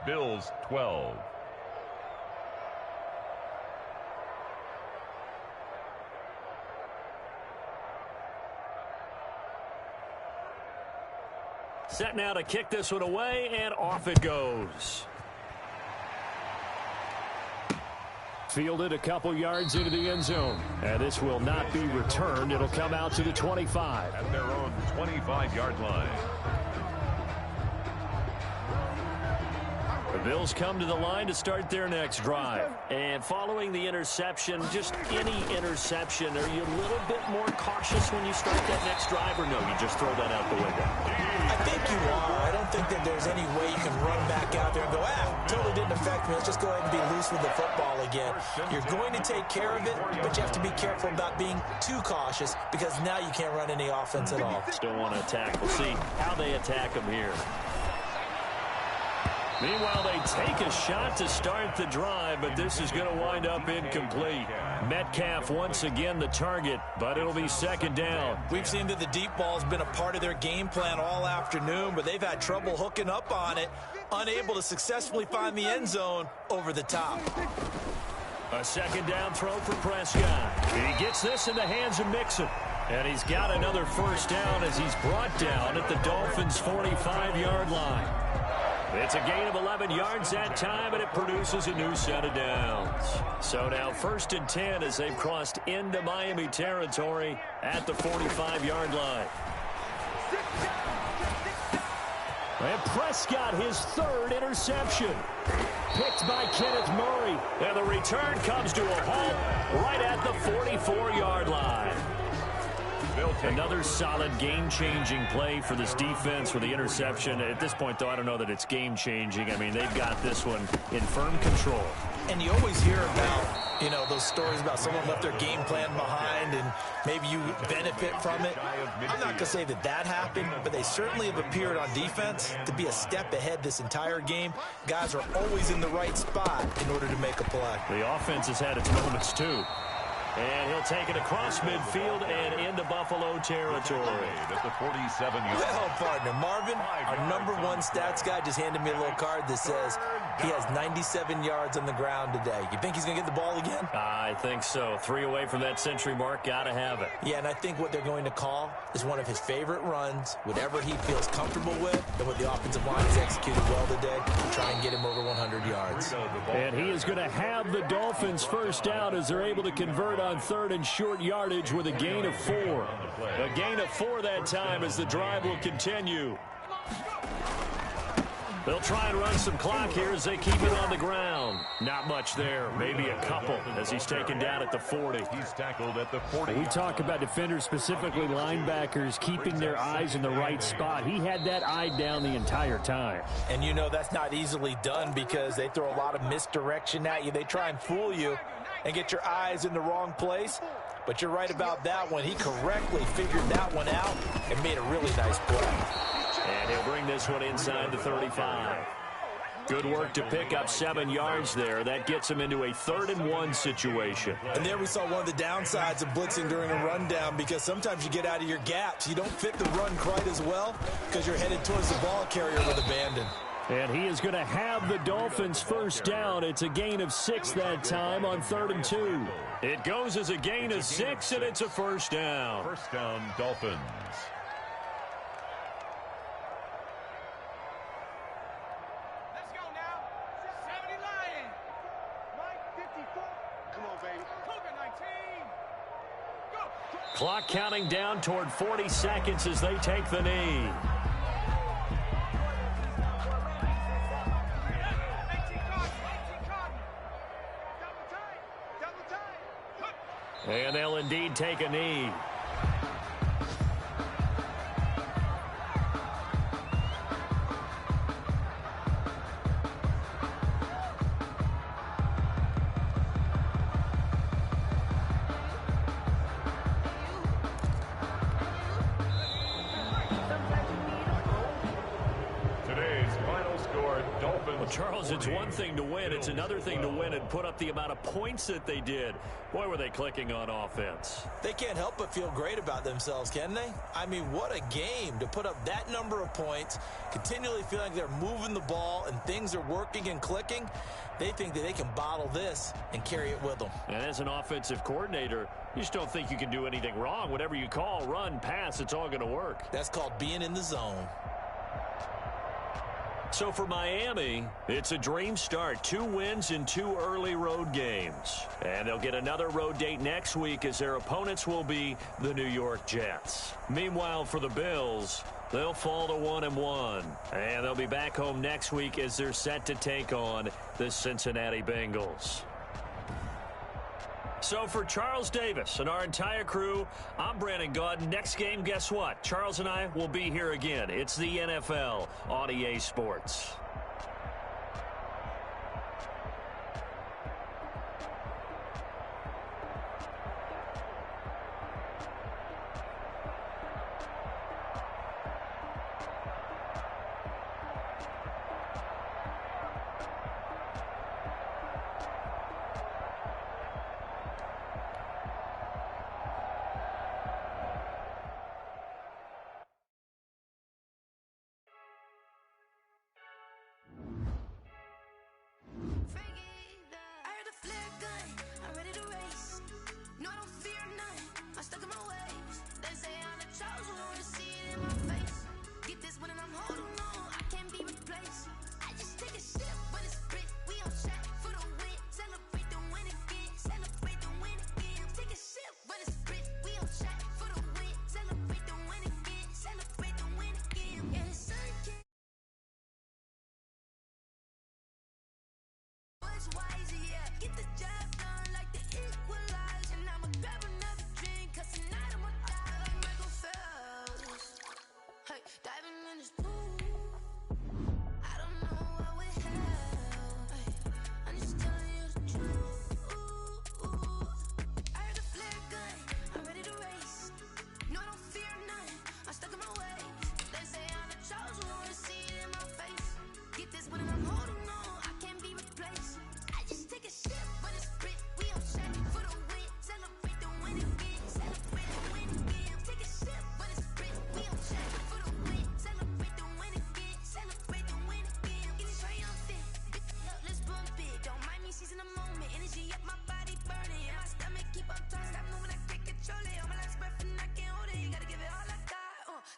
Bills 12. Set now to kick this one away, and off it goes. Fielded a couple yards into the end zone. And this will not be returned. It'll come out to the 25. At their own 25-yard line. The Bills come to the line to start their next drive. And following the interception, just any interception, are you a little bit more cautious when you start that next drive, or no, you just throw that out the window? I think you are. I don't think that there's any way you can run back out there and go, totally didn't affect me. Let's just go ahead and be loose with the football again. You're going to take care of it, but you have to be careful about being too cautious because now you can't run any offense at all. Still want to attack. We'll see how they attack them here. Meanwhile, they take a shot to start the drive, but this is going to wind up incomplete. Metcalf once again the target, but it'll be second down. We've seen that the deep ball's been a part of their game plan all afternoon, but they've had trouble hooking up on it, unable to successfully find the end zone over the top. A second down throw for Prescott. He gets this in the hands of Mixon. And he's got another first down as he's brought down at the Dolphins' 45-yard line. It's a gain of 11 yards that time, and it produces a new set of downs. So now 1st and 10 as they've crossed into Miami territory at the 45-yard line. And Prescott, his 3rd interception. Picked by Kenneth Murray. And the return comes to a halt right at the 44-yard line. Another solid game-changing play for this defense with the interception. At this point, though, I don't know that it's game-changing. I mean, they've got this one in firm control. And you always hear about, those stories about someone left their game plan behind and maybe you benefit from it. I'm not going to say that that happened, but they certainly have appeared on defense to be a step ahead this entire game. Guys are always in the right spot in order to make a play. The offense has had its moments, too. And he'll take it across midfield and into Buffalo territory. At the 47-yard. Well, partner, Marvin, our #1 stats guy just handed me a little card that says he has 97 yards on the ground today. You think he's going to get the ball again? I think so. 3 away from that century mark. Got to have it. Yeah, and I think what they're going to call is one of his favorite runs, whatever he feels comfortable with, and what the offensive line has executed well today, to try and get him over 100 yards. And he is going to have the Dolphins first down as they're able to convert on 3rd and short yardage with a gain of 4. A gain of 4 that time as the drive will continue. They'll try and run some clock here as they keep it on the ground. Not much there, maybe a couple as he's taken down at the 40. He's tackled at the 40. We talk about defenders, specifically linebackers, keeping their eyes in the right spot. He had that eye down the entire time. And that's not easily done because they throw a lot of misdirection at you. They try and fool you and get your eyes in the wrong place. But you're right about that one. He correctly figured that one out and made a really nice play. And he'll bring this one inside the 35. Good work to pick up 7 yards there. That gets him into a 3rd and 1 situation. And there we saw one of the downsides of blitzing during a rundown because sometimes you get out of your gaps. You don't fit the run quite as well because you're headed towards the ball carrier with abandon. And he is going to have the Dolphins first down. It's a gain of 6 that time on 3rd and 2. It goes as a gain of 6, and it's a first down. First down, Dolphins. Let's go now. 70 Lions. Mike 54. Come on, baby. Cougar 19. Go. Clock counting down toward 40 seconds as they take the knee. And they'll indeed take a knee. Charles, it's one thing to win. It's another thing to win and put up the amount of points that they did. Boy, were they clicking on offense. They can't help but feel great about themselves, can they? I mean, what a game to put up that number of points, continually feeling like they're moving the ball and things are working and clicking. They think that they can bottle this and carry it with them. And as an offensive coordinator, you just don't think you can do anything wrong. Whatever you call, run, pass, it's all going to work. That's called being in the zone. So for Miami, it's a dream start. 2 wins in 2 early road games. And they'll get another road date next week as their opponents will be the New York Jets. Meanwhile, for the Bills, they'll fall to 1-1. And they'll be back home next week as they're set to take on the Cincinnati Bengals. So for Charles Davis and our entire crew, I'm Brandon Gaudin. Next game, guess what? Charles and I will be here again. It's the NFL on EA Sports.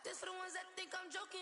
This for the ones that think I'm joking.